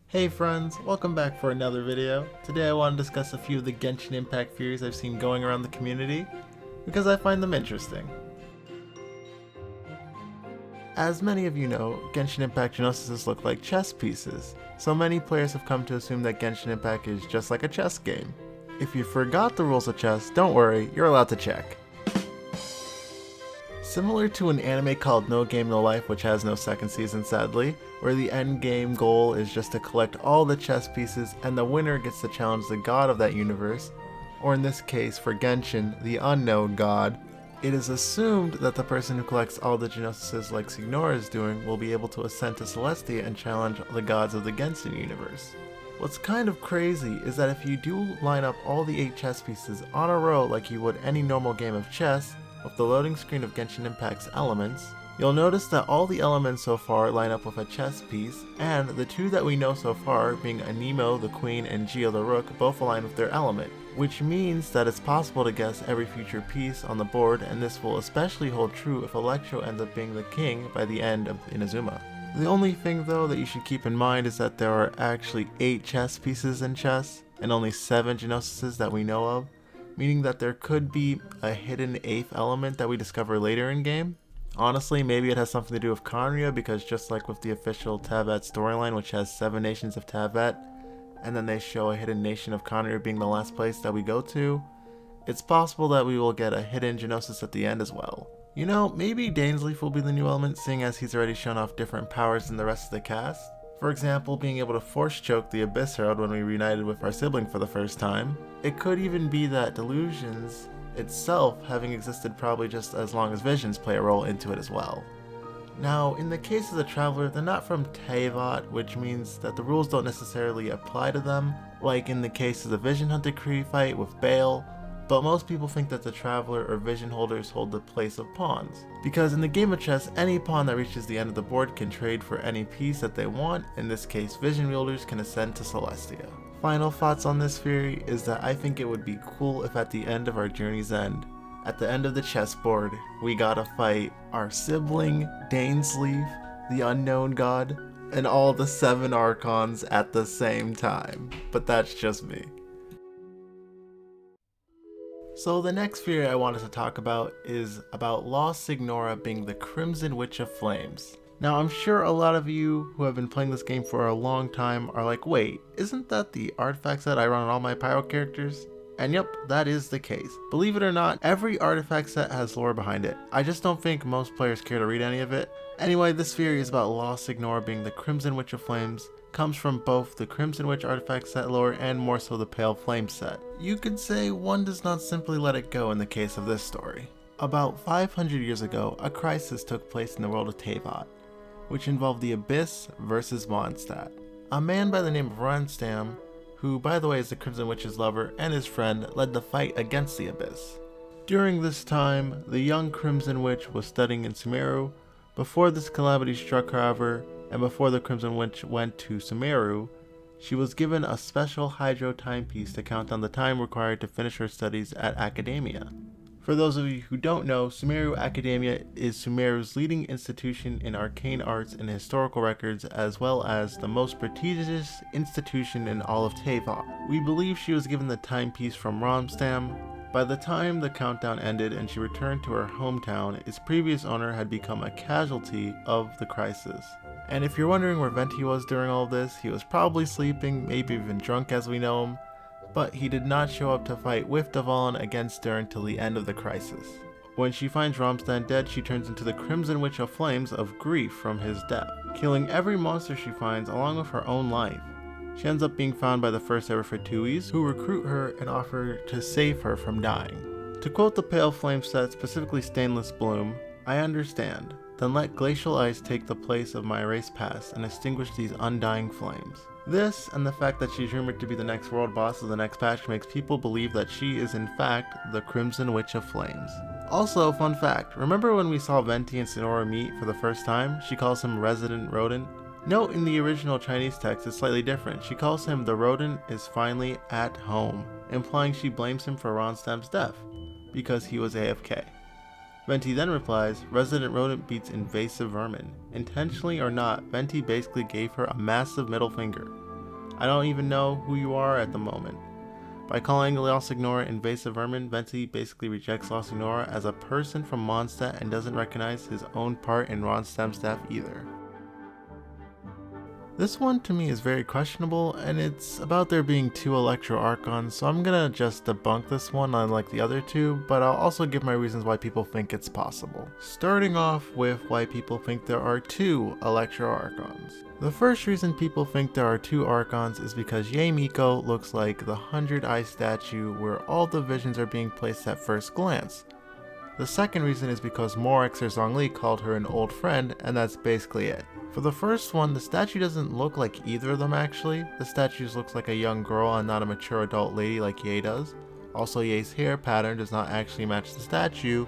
Hey friends, welcome back for another video. Today I want to discuss a few of the Genshin Impact theories I've seen going around the community, because I find them interesting. As many of you know, Genshin Impact Genosises look like chess pieces, so many players have come to assume that Genshin Impact is just like a chess game. If you forgot the rules of chess, don't worry, you're allowed to check. Similar to an anime called No Game No Life, which has no second season sadly, where the end game goal is just to collect all the chess pieces and the winner gets to challenge the god of that universe, or in this case for Genshin, the unknown god, it is assumed that the person who collects all the Genosises like Signora is doing will be able to ascend to Celestia and challenge the gods of the Genshin universe. What's kind of crazy is that if you do line up all the 8 chess pieces on a row like you would any normal game of chess, with the loading screen of Genshin Impact's elements, you'll notice that all the elements so far line up with a chess piece, and the 2 that we know so far, being Anemo the queen and Geo the rook, both align with their element, which means that it's possible to guess every future piece on the board, and this will especially hold true if Electro ends up being the king by the end of Inazuma. The only thing though that you should keep in mind is that there are actually 8 chess pieces in chess, and only 7 Genosises that we know of, meaning that there could be a hidden 8th element that we discover later in game. Honestly, maybe it has something to do with Khaenri'ah, because just like with the official Teyvat storyline, which has 7 nations of Teyvat, and then they show a hidden nation of Khaenri'ah being the last place that we go to, it's possible that we will get a hidden Genosis at the end as well. You know, maybe Dainsleif will be the new element, seeing as he's already shown off different powers than the rest of the cast. For example, being able to force choke the Abyss Herald when we reunited with our sibling for the first time. It could even be that Delusions itself, having existed probably just as long as Visions, play a role into it as well. Now, in the case of the Traveler, they're not from Teyvat, which means that the rules don't necessarily apply to them, like in the case of the Vision Hunt Decree fight with Bale, but most people think that the Traveler or Vision holders hold the place of pawns, because in the game of chess, any pawn that reaches the end of the board can trade for any piece that they want. In this case, Vision wielders can ascend to Celestia. Final thoughts on this theory is that I think it would be cool if at the end of our journey's end, at the end of the chessboard, we gotta fight our sibling, Dainsleif, the unknown god, and all the 7 Archons at the same time. But that's just me. So the next theory I wanted to talk about is about Lost Signora being the Crimson Witch of Flames. Now I'm sure a lot of you who have been playing this game for a long time are like, wait, isn't that the artifact set I run on all my Pyro characters? And yep, that is the case. Believe it or not, every artifact set has lore behind it. I just don't think most players care to read any of it. Anyway, this theory is about Lost Signora being the Crimson Witch of Flames, comes from both the Crimson Witch artifact set lore and more so the Pale Flame set. You could say one does not simply let it go in the case of this story. About 500 years ago, a crisis took place in the world of Teyvat, which involved the Abyss versus Mondstadt. A man by the name of Ronstam, who by the way is the Crimson Witch's lover, and his friend led the fight against the Abyss. During this time, the young Crimson Witch was studying in Sumeru. Before this calamity struck, however, and before the Crimson Witch went to Sumeru, she was given a special Hydro timepiece to count down the time required to finish her studies at Academia. For those of you who don't know, Sumeru Academia is Sumeru's leading institution in arcane arts and historical records, as well as the most prestigious institution in all of Teyvat. We believe she was given the timepiece from Ronstam. By the time the countdown ended and she returned to her hometown, its previous owner had become a casualty of the crisis. And if you're wondering where Venti was during all of this, he was probably sleeping, maybe even drunk as we know him, but he did not show up to fight with Davalin against her until the end of the crisis. When she finds Romstan dead, she turns into the Crimson Witch of Flames of grief from his death, killing every monster she finds along with her own life. She ends up being found by the first ever Fatuis, who recruit her and offer to save her from dying. To quote the Pale Flame set, specifically Stainless Bloom, "I understand. Then let glacial ice take the place of my erased past and extinguish these undying flames." This, and the fact that she's rumored to be the next world boss of the next patch, makes people believe that she is in fact the Crimson Witch of Flames. Also, fun fact, remember when we saw Venti and Signora meet for the first time? She calls him Resident Rodent. Note in the original Chinese text it's slightly different. She calls him the rodent is finally at home, implying she blames him for Ronstam's death, because he was AFK. Venti then replies, "Resident Rodent beats invasive vermin." Intentionally or not, Venti basically gave her a massive middle finger. I don't even know who you are at the moment. By calling La Signora invasive vermin, Venti basically rejects La Signora as a person from Mondstadt and doesn't recognize his own part in Rondstam's death either. This one to me is very questionable, and it's about there being 2 Electro Archons, so I'm gonna just debunk this one unlike the other 2, but I'll also give my reasons why people think it's possible. Starting off with why people think there are 2 Electro Archons. The first reason people think there are 2 Archons is because Yae Miko looks like the 100-eye statue where all the visions are being placed at first glance. The second reason is because Moraxer Zhongli called her an old friend, and that's basically it. For the first one, the statue doesn't look like either of them actually. The statue looks like a young girl and not a mature adult lady like Yae does. Also, Yae's hair pattern does not actually match the statue,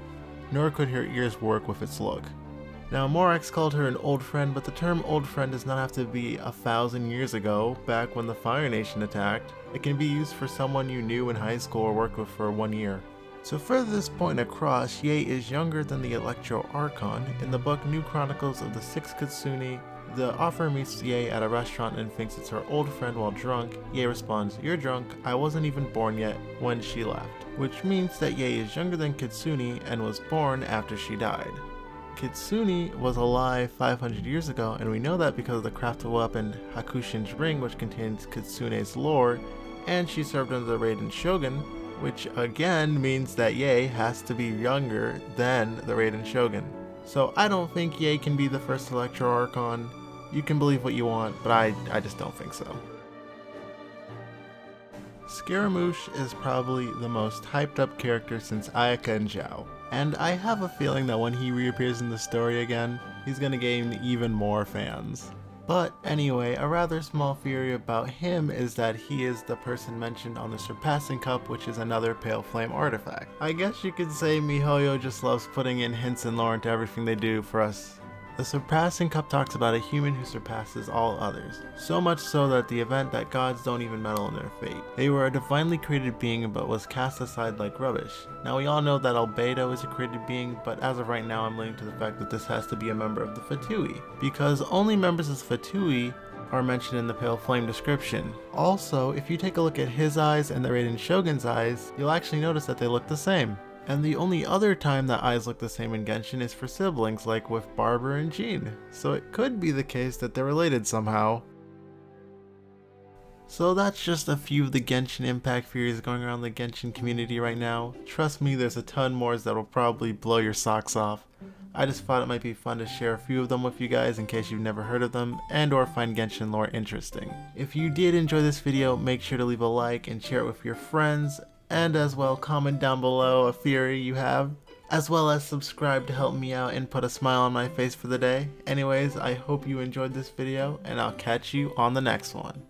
nor could her ears work with its look. Now, Morax called her an old friend, but the term old friend does not have to be 1,000 years ago, back when the Fire Nation attacked. It can be used for someone you knew in high school or worked with for 1 year. To further this point across, Yae is younger than the Electro Archon. In the book New Chronicles of the Six Kitsune, the author meets Yae at a restaurant and thinks it's her old friend while drunk. Yae responds, "You're drunk, I wasn't even born yet," when she left. Which means that Yae is younger than Kitsune and was born after she died. Kitsune was alive 500 years ago, and we know that because of the crafted weapon Hakushin's ring, which contains Kitsune's lore, and she served under the Raiden Shogun, which again means that Yae has to be younger than the Raiden Shogun. So I don't think Yae can be the first Electro Archon. You can believe what you want, but I just don't think so. Scaramouche is probably the most hyped up character since Ayaka and Zhao, and I have a feeling that when he reappears in the story again, he's gonna gain even more fans. But anyway, a rather small theory about him is that he is the person mentioned on the Surpassing Cup, which is another Pale Flame artifact. I guess you could say MiHoYo just loves putting in hints and lore into everything they do for us. The Surpassing Cup talks about a human who surpasses all others, so much so that the event that gods don't even meddle in their fate. They were a divinely created being but was cast aside like rubbish. Now we all know that Albedo is a created being, but as of right now I'm leaning to the fact that this has to be a member of the Fatui, because only members of the Fatui are mentioned in the Pale Flame description. Also, if you take a look at his eyes and the Raiden Shogun's eyes, you'll actually notice that they look the same. And the only other time that eyes look the same in Genshin is for siblings, like with Barber and Jean. So it could be the case that they're related somehow. So that's just a few of the Genshin Impact theories going around the Genshin community right now. Trust me, there's a ton more that will probably blow your socks off. I just thought it might be fun to share a few of them with you guys in case you've never heard of them and or find Genshin lore interesting. If you did enjoy this video, make sure to leave a like and share it with your friends. And as well, comment down below a theory you have, as well as subscribe to help me out and put a smile on my face for the day. Anyways, I hope you enjoyed this video, and I'll catch you on the next one.